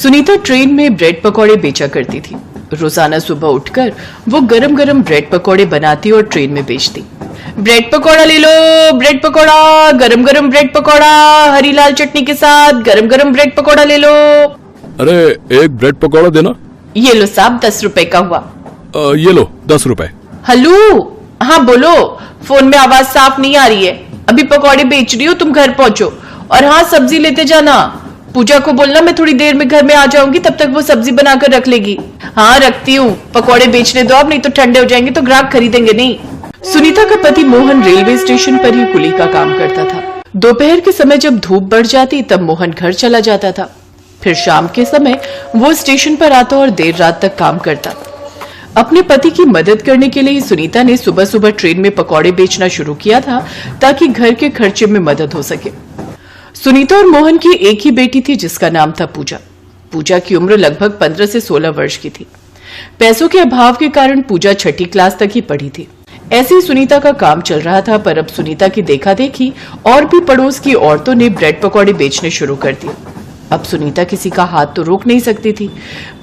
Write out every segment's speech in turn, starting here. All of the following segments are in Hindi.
सुनीता ट्रेन में ब्रेड पकौड़े बेचा करती थी। रोजाना सुबह उठकर वो गरम गरम ब्रेड पकौड़े बनाती और ट्रेन में बेचती। ब्रेड पकौड़ा ले लो, ब्रेड पकौड़ा, गरम गरम ब्रेड पकौड़ा, हरी लाल चटनी के साथ गरम गरम ब्रेड पकौड़ा ले लो। अरे एक ब्रेड पकौड़ा देना। ये लो साहब, 10 रुपए का हुआ। ये लो 10 रुपए। हेलो, हाँ बोलो। फोन में आवाज साफ नहीं आ रही है। अभी पकौड़े बेच रही हो, तुम घर पहुंचो। और हाँ, सब्जी लेते जाना। पूजा को बोलना मैं थोड़ी देर में घर में आ जाऊंगी, तब तक वो सब्जी बनाकर रख लेगी। हाँ रखती हूँ, पकौड़े बेचने दो अब, नहीं तो ठंडे हो जाएंगे तो ग्राहक खरीदेंगे नहीं। सुनीता का पति मोहन रेलवे स्टेशन पर ही कुली का काम करता था। दोपहर के समय जब धूप बढ़ जाती तब मोहन घर चला जाता था। फिर शाम के समय वो स्टेशन पर आता और देर रात तक काम करता। अपने पति की मदद करने के लिए सुनीता ने सुबह सुबह ट्रेन में पकौड़े बेचना शुरू किया था ताकि घर के खर्चे में मदद हो सके। सुनीता और मोहन की एक ही बेटी थी जिसका नाम था पूजा। पूजा की उम्र लगभग 15 से 16 वर्ष की थी। पैसों के अभाव के कारण पूजा 6ठी क्लास तक ही पढ़ी थी। ऐसे ही सुनीता का काम चल रहा था, पर अब सुनीता की देखा देखी और भी पड़ोस की औरतों ने ब्रेड पकौड़े बेचने शुरू कर दिए। अब सुनीता किसी का हाथ तो रोक नहीं सकती थी,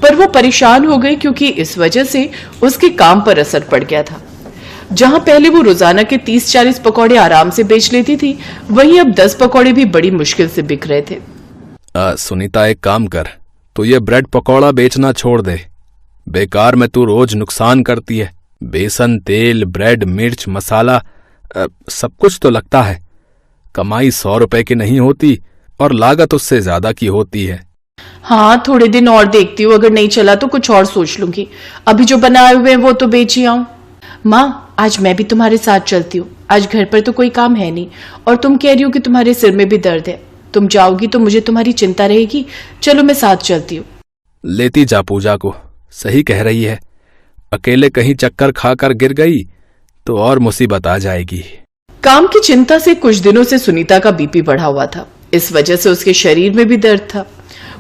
पर वो परेशान हो गई क्योंकि इस वजह से उसके काम पर असर पड़ गया था। जहां पहले वो रोजाना के 30-40 पकौड़े आराम से बेच लेती थी, वहीं अब 10 पकौड़े भी बड़ी मुश्किल से बिक रहे थे। सुनीता एक काम कर, तू ये ब्रेड पकौड़ा बेचना छोड़ दे। बेकार में तू रोज नुकसान करती है। बेसन, तेल, ब्रेड, मिर्च, मसाला, सब कुछ तो लगता है। कमाई 100 रुपए की नहीं होती और लागत उससे ज्यादा की होती है। हाँ, थोड़े दिन और देखती हूँ, अगर नहीं चला तो कुछ और सोच लूंगी। अभी जो बनाए हुए हैं वो तो बेच ही आऊं। माँ, आज मैं भी तुम्हारे साथ चलती हूँ। आज घर पर तो कोई काम है नहीं और तुम कह रही हो कि तुम्हारे सिर में भी दर्द है। तुम जाओगी तो मुझे तुम्हारी चिंता रहेगी। चलो मैं साथ चलती हूँ। लेती जा पूजा को, सही कह रही है। अकेले कहीं चक्कर खाकर गिर गई तो और मुसीबत आ जाएगी। काम की चिंता से कुछ दिनों से सुनीता का बीपी बढ़ा हुआ था। इस वजह से उसके शरीर में भी दर्द था।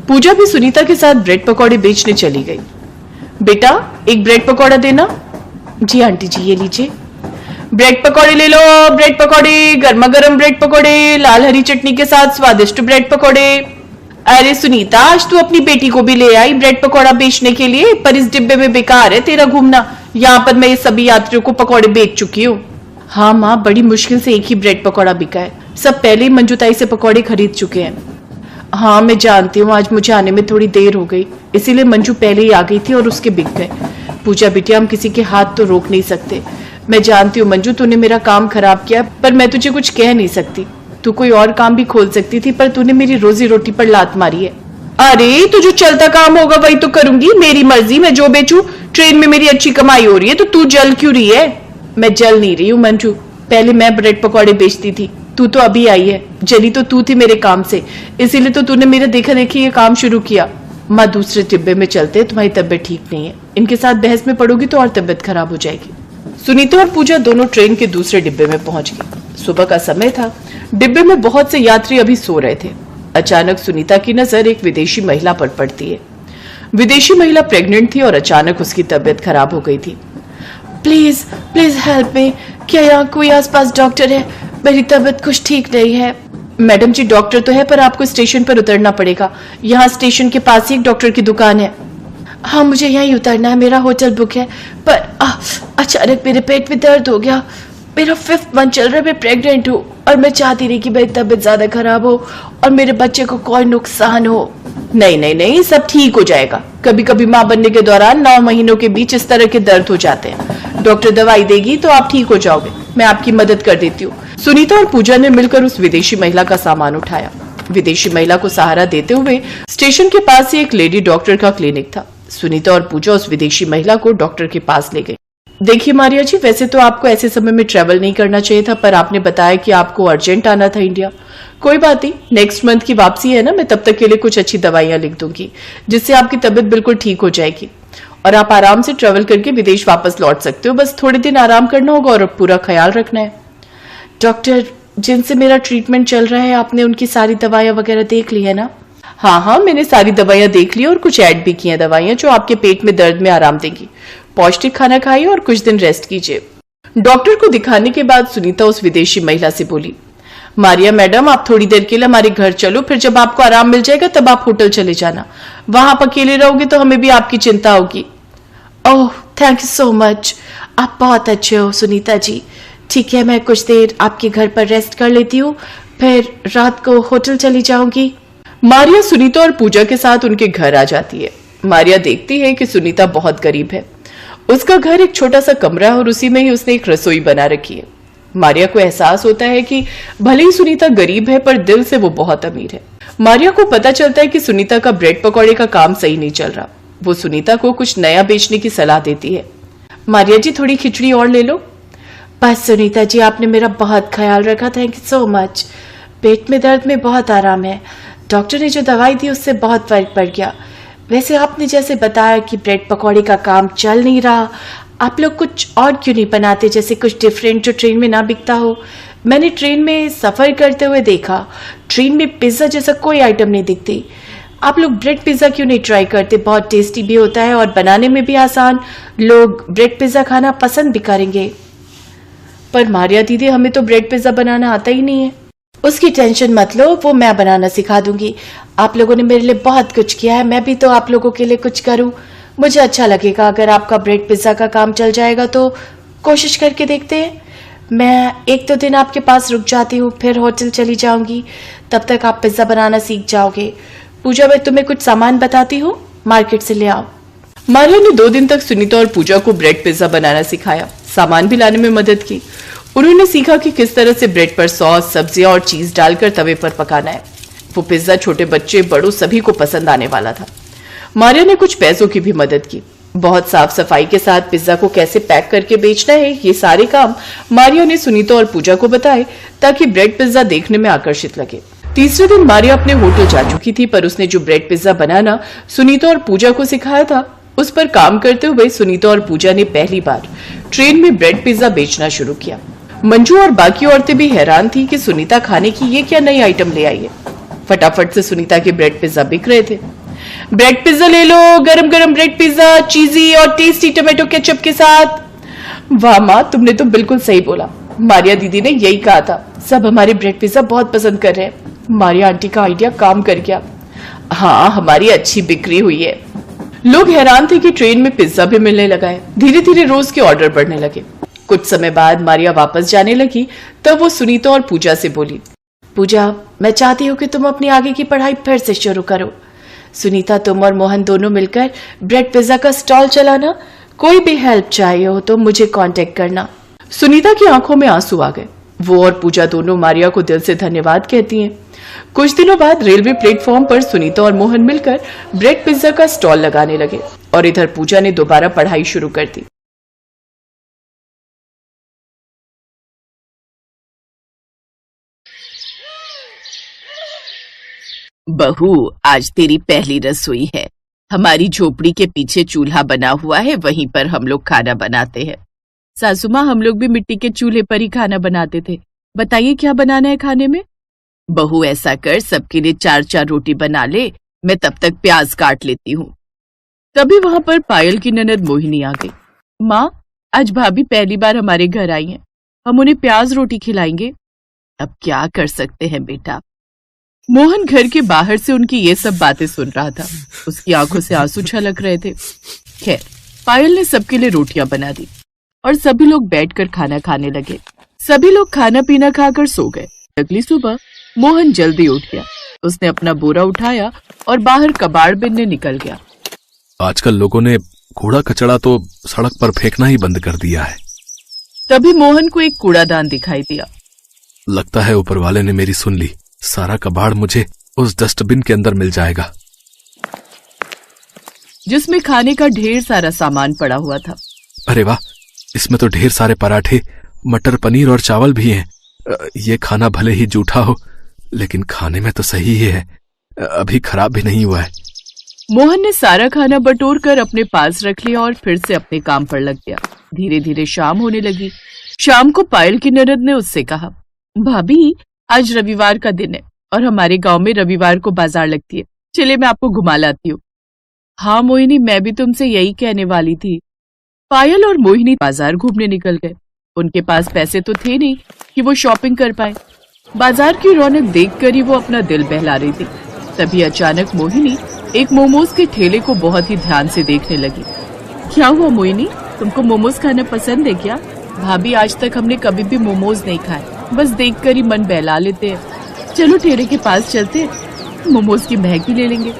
पूजा भी सुनीता के साथ ब्रेड पकौड़े बेचने चली गई। बेटा, एक ब्रेड पकौड़ा देना। जी आंटी जी, ये लीजिए। ब्रेड पकौड़े ले लो, ब्रेड पकौड़े, गर्मा गर्म ब्रेड पकौड़े, लाल हरी चटनी के साथ स्वादिष्ट ब्रेड पकौड़े। अरे सुनीता, आज तू अपनी बेटी को भी ले आई ब्रेड पकौड़ा बेचने के लिए, पर इस डिब्बे में बेकार है तेरा घूमना। यहाँ पर मैं ये सभी यात्रियों को पकौड़े बेच चुकी हूँ। हाँ माँ, बड़ी मुश्किल से एक ही ब्रेड पकौड़ा बिका है। सब पहले ही मंजूताई से पकौड़े खरीद चुके हैं। हाँ मैं जानती हूँ, आज मुझे आने में थोड़ी देर हो गई, इसीलिए मंजू पहले ही आ गई थी और उसके बिक गए। पूजा बिटिया, हम किसी के हाथ तो रोक नहीं सकते। मैं जानती हूँ मंजू, तूने मेरा काम खराब किया, पर मैं तुझे कुछ कह नहीं सकती। तू कोई और काम भी खोल सकती थी, पर तूने मेरी रोजी रोटी पर लात मारी है। अरे तो जो चलता काम होगा वही तो करूंगी, मेरी मर्जी, मैं जो बेचूं। ट्रेन में मेरी अच्छी कमाई हो रही है तो तू जल क्यों रही है? मैं जल नहीं रही हूँ मंजू, पहले मैं ब्रेड पकौड़े बेचती थी, तू तो अभी आई है। जली तो तू थी मेरे काम से, इसीलिए तो तूने मेरे देखा देखी ये काम शुरू किया। माँ, दूसरे डिब्बे में चलते, तुम्हारी तबीयत ठीक नहीं है। इनके साथ बहस में पड़ोगी तो और तबीयत खराब हो जाएगी। सुनीता और पूजा दोनों ट्रेन के दूसरे डिब्बे में पहुंच गई। सुबह का समय था। डिब्बे में बहुत से यात्री अभी सो रहे थे। अचानक सुनीता की नजर एक विदेशी महिला पर पड़ती है। विदेशी महिला प्रेग्नेंट थी और अचानक उसकी तबीयत खराब हो गई थी। प्लीज प्लीज हेल्प मी, क्या यहाँ कोई आसपास डॉक्टर है? मेरी तबीयत कुछ ठीक नहीं है। मैडम जी, डॉक्टर तो है, पर आपको स्टेशन पर उतरना पड़ेगा। यहाँ स्टेशन के पास ही एक डॉक्टर की दुकान है। हाँ, मुझे यहीं उतरना है, मेरा होटल बुक है, पर अचानक मेरे पेट में दर्द हो गया। मेरा 5th मंथ चल रहा है, मैं प्रेग्नेंट हूँ और मैं चाहती नहीं कि मेरी तबीयत ज्यादा खराब हो और मेरे बच्चे को कोई नुकसान हो। नहीं नहीं नहीं, सब ठीक हो जाएगा। कभी कभी माँ बनने के दौरान 9 महीनों के बीच इस तरह के दर्द हो जाते हैं। डॉक्टर दवाई देगी तो आप ठीक हो जाओगे, मैं आपकी मदद कर देती हूँ। सुनीता और पूजा ने मिलकर उस विदेशी महिला का सामान उठाया। विदेशी महिला को सहारा देते हुए स्टेशन के पास ही एक लेडी डॉक्टर का क्लिनिक था। सुनीता और पूजा उस विदेशी महिला को डॉक्टर के पास ले गए। देखिए मारिया जी, वैसे तो आपको ऐसे समय में ट्रेवल नहीं करना चाहिए था, पर आपने बताया कि आपको अर्जेंट आना था इंडिया। कोई बात नहीं, नेक्स्ट मंथ की वापसी है ना, मैं तब तक के लिए कुछ अच्छी दवाइयां लिख दूंगी जिससे आपकी तबीयत बिल्कुल ठीक हो जाएगी और आप आराम से ट्रेवल करके विदेश वापस लौट सकते हो। बस थोड़े दिन आराम करना होगा और पूरा ख्याल रखना है। डॉक्टर जिनसे मेरा ट्रीटमेंट चल रहा है, आपने उनकी सारी दवाइयां वगैरह देख ली है ना? हाँ, मैंने सारी दवाइयां देख ली और कुछ ऐड भी की हैं दवाइयां जो आपके पेट में दर्द में आराम देंगी। पौष्टिक खाना खाइए और कुछ दिन रेस्ट कीजिए। डॉक्टर को दिखाने के बाद सुनीता उस विदेशी महिला से बोली, मारिया मैडम, आप थोड़ी देर के लिए हमारे घर चलो, फिर जब आपको आराम मिल जाएगा तब आप होटल चले जाना। वहां आप अकेले रहोगे तो हमें भी आपकी चिंता होगी। ओह, थैंक यू सो मच, आप बहुत अच्छे हो सुनीता जी। ठीक है, मैं कुछ देर आपके घर पर रेस्ट कर लेती हूँ, फिर रात को होटल चली जाऊंगी। मारिया सुनीता और पूजा के साथ उनके घर आ जाती है। मारिया देखती है कि सुनीता बहुत गरीब है। उसका घर एक छोटा सा कमरा है और उसी में ही उसने एक रसोई बना रखी है। मारिया को एहसास होता है कि भले ही सुनीता गरीब है पर दिल से वो बहुत अमीर है। मारिया को पता चलता है कि सुनीता का ब्रेड पकौड़े का काम सही नहीं चल रहा। वो सुनीता को कुछ नया बेचने की सलाह देती है। मारिया जी, थोड़ी खिचड़ी और ले लो। बस सुनीता जी, आपने मेरा बहुत ख्याल रखा, थैंक यू सो मच। पेट में दर्द में बहुत आराम है, डॉक्टर ने जो दवाई दी उससे बहुत फर्क पड़ गया। वैसे आपने जैसे बताया कि ब्रेड पकौड़े का काम चल नहीं रहा, आप लोग कुछ और क्यों नहीं बनाते, जैसे कुछ डिफरेंट जो ट्रेन में ना बिकता हो। मैंने ट्रेन में सफर करते हुए देखा, ट्रेन में पिज्जा जैसा कोई आइटम नहीं दिखती। आप लोग ब्रेड पिज्जा क्यों नहीं ट्राई करते, बहुत टेस्टी भी होता है और बनाने में भी आसान, लोग ब्रेड पिज्जा खाना पसंद भी करेंगे। पर मारिया दीदी, हमें तो ब्रेड पिज्जा बनाना आता ही नहीं है। उसकी टेंशन मत लो, वो मैं बनाना सिखा दूंगी। आप लोगों ने मेरे लिए बहुत कुछ किया है, मैं भी तो आप लोगों के लिए कुछ करूं। मुझे अच्छा लगेगा अगर आपका ब्रेड पिज्जा का काम चल जाएगा तो कोशिश करके देखते हैं। मैं एक दो दिन आपके पास रुक जाती हूँ, फिर होटल चली जाऊंगी, तब तक आप पिज्जा बनाना सीख जाओगे। पूजा, मैं तुम्हें कुछ सामान बताती हूँ, मार्केट से ले आओ। मारिया ने 2 दिन तक सुनीता और पूजा को ब्रेड पिज्जा बनाना सिखाया, सामान भी लाने में मदद की। उन्होंने सीखा कि किस तरह से ब्रेड पर सॉस, सब्जियां और चीज डालकर तवे पर पकाना है। वो पिज्जा छोटे बच्चे बड़ों सभी को पसंद आने वाला था। मारिया ने कुछ पैसों की भी मदद की। बहुत साफ सफाई के साथ पिज्जा को कैसे पैक करके बेचना है, ये सारे काम मारिया ने सुनीता और पूजा को बताए ताकि ब्रेड पिज्जा देखने में आकर्षित लगे। तीसरे दिन मारिया अपने होटल जा चुकी थी, पर उसने जो ब्रेड पिज्जा बनाना सुनीता और पूजा को सिखाया था, उस पर काम करते हुए सुनीता और पूजा ने पहली बार ट्रेन में ब्रेड पिज्जा बेचना शुरू किया। मंजू और बाकी औरतें भी हैरान थी कि सुनीता खाने की ये क्या नई आइटम ले आई है। फटाफट से सुनीता के ब्रेड पिज्जा बिक रहे थे। ब्रेड पिज्जा ले लो, गरम गरम ब्रेड पिज्जा, चीजी और टेस्टी टोमेटो केचप के साथ। वाह माँ, तुमने तो बिल्कुल सही बोला। मारिया दीदी ने यही कहा था, सब हमारे ब्रेड पिज्जा बहुत पसंद कर रहे हैं। मारिया आंटी का आइडिया काम कर गया। हाँ, हमारी अच्छी बिक्री हुई है। लोग हैरान थे कि ट्रेन में पिज्जा भी मिलने लगा है। धीरे धीरे रोज के ऑर्डर बढ़ने लगे। कुछ समय बाद मारिया वापस जाने लगी, तब वो सुनीता और पूजा से बोली, पूजा, मैं चाहती हूँ कि तुम अपनी आगे की पढ़ाई फिर से शुरू करो। सुनीता, तुम और मोहन दोनों मिलकर ब्रेड पिज्जा का स्टॉल चलाना। कोई भी हेल्प चाहिए हो तो मुझे कांटेक्ट करना। सुनीता की आंखों में आंसू आ गए। वो और पूजा दोनों मारिया को दिल से धन्यवाद कहती हैं। कुछ दिनों बाद रेलवे प्लेटफॉर्म पर सुनीता और मोहन मिलकर ब्रेड पिज्जा का स्टॉल लगाने लगे और इधर पूजा ने दोबारा पढ़ाई शुरू कर दी। बहू, आज तेरी पहली रसोई है। हमारी झोपड़ी के पीछे चूल्हा बना हुआ है, वहीं पर हम लोग खाना बनाते हैं। सासू माँ, हम लोग भी मिट्टी के चूल्हे पर ही खाना बनाते थे। बताइए क्या बनाना है खाने में? बहू, ऐसा कर, सबके लिए 4-4 रोटी बना ले, मैं तब तक प्याज काट लेती हूँ। तभी वहां पर पायल की ननद मोहिनी आ गई। माँ, आज भाभी पहली बार हमारे घर आई हैं, हम उन्हें प्याज रोटी खिलाएंगे। अब क्या कर सकते हैं बेटा। मोहन घर के बाहर से उनकी ये सब बातें सुन रहा था। उसकी आंखों से आंसू छलक रहे थे। खैर, पायल ने सबके लिए रोटियां बना दी और सभी लोग बैठकर खाना खाने लगे। सभी लोग खाना पीना खाकर सो गए। अगली सुबह मोहन जल्दी उठ गया। उसने अपना बोरा उठाया और बाहर कबाड़ बिनने निकल गया। आजकल लोगों ने कूड़ा कचड़ा तो सड़क पर फेंकना ही बंद कर दिया है। तभी मोहन को एक कूड़ादान दिखाई दिया। लगता है ऊपर वाले ने मेरी सुन ली। सारा कबाड़ मुझे उस डस्टबिन के अंदर मिल जाएगा, जिसमें खाने का ढेर सारा सामान पड़ा हुआ था। अरे वाह, इसमें तो ढेर सारे पराठे, मटर पनीर और चावल भी हैं। ये खाना भले ही जूठा हो, लेकिन खाने में तो सही ही है, अभी खराब भी नहीं हुआ है। मोहन ने सारा खाना बटोर कर अपने पास रख लिया और फिर से अपने काम पर लग गया। धीरे धीरे शाम होने लगी। शाम को पायल की ननद ने उससे कहा, भाभी, आज रविवार का दिन है और हमारे गांव में रविवार को बाजार लगती है, चले मैं आपको घुमा लाती हूँ। हाँ मोहिनी, मैं भी तुमसे यही कहने वाली थी। पायल और मोहिनी बाजार घूमने निकल गए। उनके पास पैसे तो थे नहीं कि वो शॉपिंग कर पाए। बाजार की रौनक देखकर ही वो अपना दिल बहला रही थी। तभी अचानक मोहिनी एक मोमोज के ठेले को बहुत ही ध्यान से देखने लगी। क्या हुआ मोहिनी, तुमको मोमोज खाना पसंद है क्या? भाभी, आज तक हमने कभी भी मोमोज नहीं खाए, बस देखकर ही मन बहला लेते हैं। चलो ठेले के पास चलते हैं, मोमोज की महक ही ले लेंगे।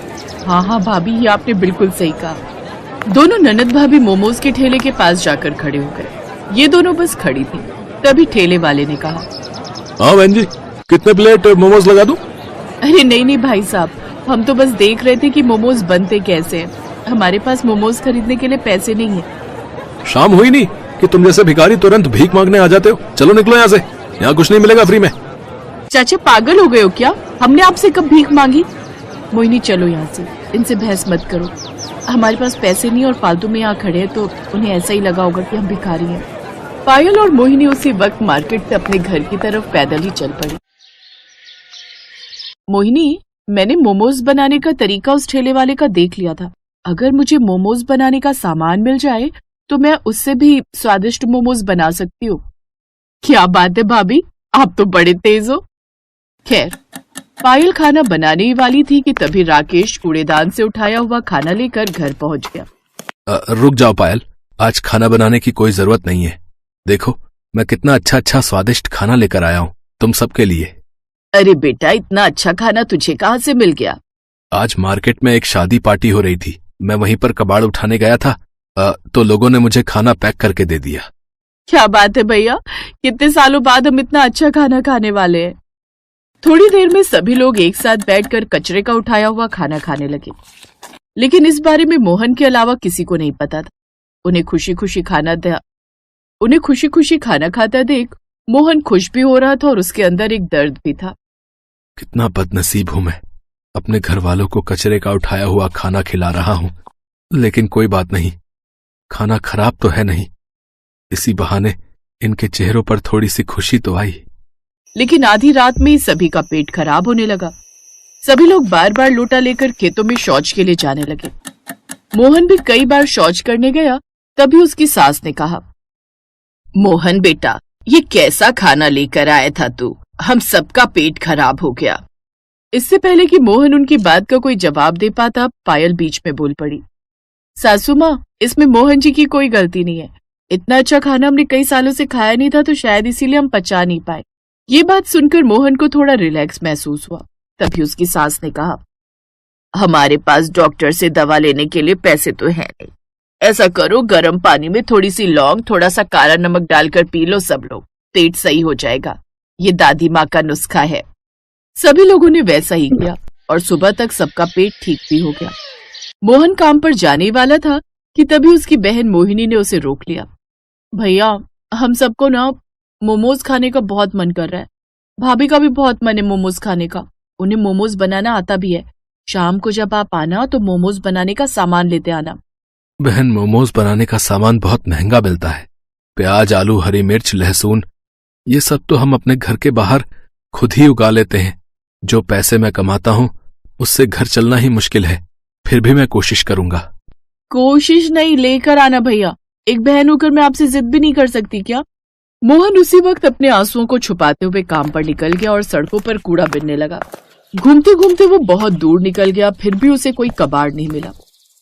हाँ हाँ भाभी, ये आपने बिल्कुल सही कहा। दोनों ननद भाभी मोमोज के ठेले के पास जाकर खड़े हो गए। ये दोनों बस खड़ी थी, तभी ठेले वाले ने कहा, हाँ बहन जी, कितने प्लेट मोमोज लगा दूं? अरे नहीं नहीं भाई साहब, हम तो बस देख रहे थे कि मोमोज बनते कैसे हैं। हमारे पास मोमोज खरीदने के लिए पैसे नहीं है। शाम हुई नहीं कि तुम जैसे भिखारी तुरंत भीख मांगने आ जाते हो। चलो निकलो यहाँ से, यहाँ कुछ नहीं मिलेगा फ्री में। चाचा पागल हो गए हो क्या? हमने आपसे कब भीख मांगी? मोहिनी चलो यहाँ से, इनसे बहस मत करो। हमारे पास पैसे नहीं और फालतू में यहाँ खड़े हैं तो उन्हें ऐसा ही लगा होगा कि हम भिखारी हैं। पायल और मोहिनी उसी वक्त मार्केट से अपने घर की तरफ पैदल ही चल पड़ी। मोहिनी, मैंने मोमोज बनाने का तरीका उस ठेले वाले का देख लिया था। अगर मुझे मोमोज बनाने का सामान मिल जाए तो मैं उससे भी स्वादिष्ट मोमोज बना सकती हूँ। क्या बात है भाभी, आप तो बड़े तेज हो। खैर, पायल खाना बनाने ही वाली थी कि तभी राकेश कूड़ेदान से उठाया हुआ खाना लेकर घर पहुंच गया। रुक जाओ पायल, आज खाना बनाने की कोई जरूरत नहीं है। देखो मैं कितना अच्छा अच्छा स्वादिष्ट खाना लेकर आया हूँ तुम सबके लिए। अरे बेटा, इतना अच्छा खाना तुझे कहाँ से मिल गया? आज मार्केट में एक शादी पार्टी हो रही थी, मैं वहीं पर कबाड़ उठाने गया था, तो लोगों ने मुझे खाना पैक करके दे दिया। क्या बात है भैया, कितने सालों बाद हम इतना अच्छा खाना खाने वाले हैं। थोड़ी देर में सभी लोग एक साथ बैठकर कचरे का उठाया हुआ खाना खाने लगे, लेकिन इस बारे में मोहन के अलावा किसी को नहीं पता था। उन्हें खुशी खुशी खाना खाता देख मोहन खुश भी हो रहा था और उसके अंदर एक दर्द भी था। कितना बदनसीब हूं मैं, अपने घर वालों को कचरे का उठाया हुआ खाना खिला रहा हूं। लेकिन कोई बात नहीं, खाना खराब तो है नहीं, इसी बहाने इनके चेहरों पर थोड़ी सी खुशी तो आई। लेकिन आधी रात में ही सभी का पेट खराब होने लगा। सभी लोग बार बार लोटा लेकर खेतों में शौच के लिए जाने लगे। मोहन भी कई बार शौच करने गया, तभी उसकी सास ने कहा, मोहन बेटा, ये कैसा खाना लेकर आया था तू? हम सबका पेट खराब हो गया। इससे पहले कि मोहन उनकी बात का कोई जवाब दे पाता, पायल बीच में बोल पड़ी, सासू माँ, इसमें मोहन जी की कोई गलती नहीं है। इतना अच्छा खाना हमने कई सालों से खाया नहीं था, तो शायद इसीलिए हम पचा नहीं पाए। ये बात सुनकर मोहन को थोड़ा रिलैक्स महसूस हुआ। तभी उसकी सास ने कहा, हमारे पास डॉक्टर से दवा लेने के लिए पैसे तो है नहीं। ऐसा करो, गर्म पानी में थोड़ी सी लौंग, थोड़ा सा काला नमक डालकर पी लो सब लोग, पेट सही हो जाएगा। ये दादी माँ का नुस्खा है। सभी लोगों ने वैसा ही किया और सुबह तक सबका पेट ठीक भी हो गया। मोहन काम पर जाने वाला था कि तभी उसकी बहन मोहिनी ने उसे रोक लिया। भैया, हम सबको ना मोमोज खाने का बहुत मन कर रहा है। भाभी का भी बहुत मन है मोमोज खाने का। उन्हें मोमोज बनाना आता भी है। शाम को जब आप आना तो मोमोज बनाने का सामान लेते आना। बहन, मोमोज बनाने का सामान बहुत महंगा मिलता है। प्याज, आलू, हरी मिर्च, लहसुन, ये सब तो हम अपने घर के बाहर खुद ही उगा लेते हैं। जो पैसे मैं कमाता हूँ उससे घर चलना ही मुश्किल है, फिर भी मैं कोशिश करूंगा। कोशिश नहीं, लेकर आना भैया। एक बहन होकर मैं आपसे जिद भी नहीं कर सकती क्या? मोहन उसी वक्त अपने आंसुओं को छुपाते हुए काम पर निकल गया और सड़कों पर कूड़ा बिनने लगा। घूमते घूमते वो बहुत दूर निकल गया, फिर भी उसे कोई कबाड़ नहीं मिला।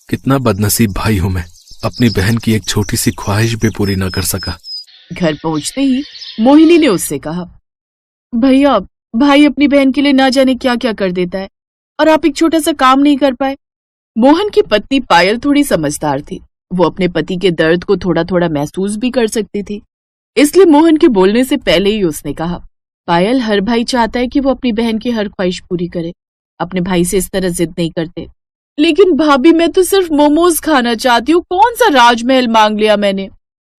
कितना बदनसीब भाई हूं मैं, अपनी बहन की एक छोटी सी ख्वाहिश भी पूरी न कर सका। घर पहुंचते ही मोहिनी ने उससे कहा, भैया, भाई अपनी बहन के लिए ना जाने क्या क्या कर देता है और आप एक छोटा सा काम नहीं कर पाए। मोहन की पत्नी पायल थोड़ी समझदार थी। वो अपने पति के दर्द को थोड़ा थोड़ा महसूस भी कर सकती थी, इसलिए मोहन के बोलने से पहले ही उसने कहा, पायल, हर भाई चाहता है कि वो अपनी बहन की हर ख्वाहिश पूरी करे। अपने भाई से इस तरह जिद नहीं करते। लेकिन भाभी, मैं तो सिर्फ मोमोज खाना चाहती हूँ। कौन सा राजमहल मांग लिया मैंने?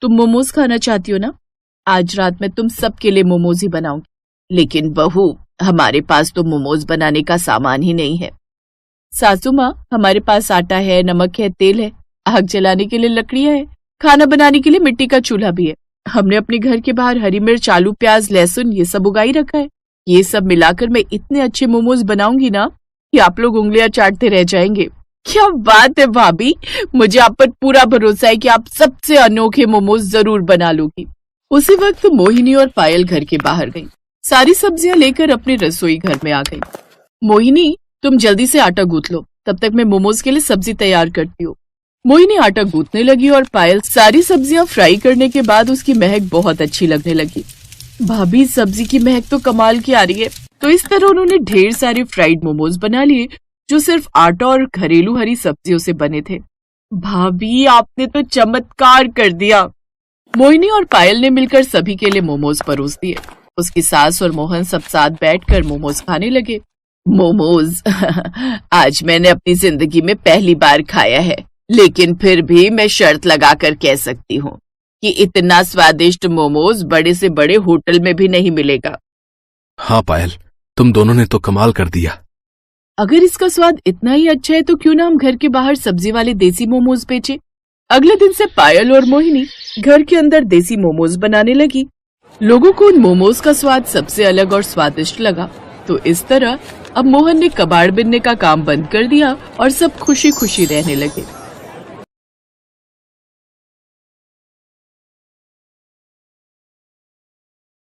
तुम मोमोज खाना चाहती हो ना? आज रात में तुम सबके लिए मोमोज ही बनाऊंगी। लेकिन बहू, हमारे पास तो मोमोज बनाने का सामान ही नहीं है। सासू माँ, हमारे पास आटा है, नमक है, तेल है, आग जलाने के लिए लकड़ियां है, खाना बनाने के लिए मिट्टी का चूल्हा भी है। हमने अपने घर के बाहर हरी मिर्च, आलू, प्याज, लहसुन ये सब उगाई रखा है। ये सब मिलाकर मैं इतने अच्छे मोमोज बनाऊंगी ना कि आप लोग उंगलियां चाटते रह जाएंगे। क्या बात है भाभी, मुझे आप पर पूरा भरोसा है कि आप सबसे अनोखे मोमोज जरूर बना लोगी। उसी वक्त मोहिनी और पायल घर के बाहर गई। सारी सब्जियां लेकर अपने रसोई घर में आ गई। मोहिनी, तुम जल्दी से आटा गूंथ लो, तब तक मैं मोमोज के लिए सब्जी तैयार करती हूँ। मोहिनी आटा गूंथने लगी और पायल सारी सब्जियां फ्राई करने के बाद उसकी महक बहुत अच्छी लगने लगी। भाभी, सब्जी की महक तो कमाल की आ रही है। तो इस तरह उन्होंने ढेर सारे फ्राइड मोमोज बना लिए जो सिर्फ आटा और घरेलू हरी सब्जियों से बने थे। भाभी, आपने तो चमत्कार कर दिया। मोहिनी और पायल ने मिलकर सभी के लिए मोमोज परोस दिए। उसकी सास और मोहन सब साथ बैठकर मोमोज खाने लगे। मोमोज आज मैंने अपनी जिंदगी में पहली बार खाया है, लेकिन फिर भी मैं शर्त लगाकर कह सकती हूँ कि इतना स्वादिष्ट मोमोज बड़े से बड़े होटल में भी नहीं मिलेगा। हाँ पायल, तुम दोनों ने तो कमाल कर दिया। अगर इसका स्वाद इतना ही अच्छा है तो क्यों ना हम घर के बाहर सब्जी वाले देसी मोमोज बेचें। अगले दिन से पायल और मोहिनी घर के अंदर देसी मोमोज बनाने लगी। लोगों को उन मोमोज का स्वाद सबसे अलग और स्वादिष्ट लगा। तो इस तरह अब मोहन ने कबाड़ बिनने का काम बंद कर दिया और सब खुशी खुशी रहने लगे।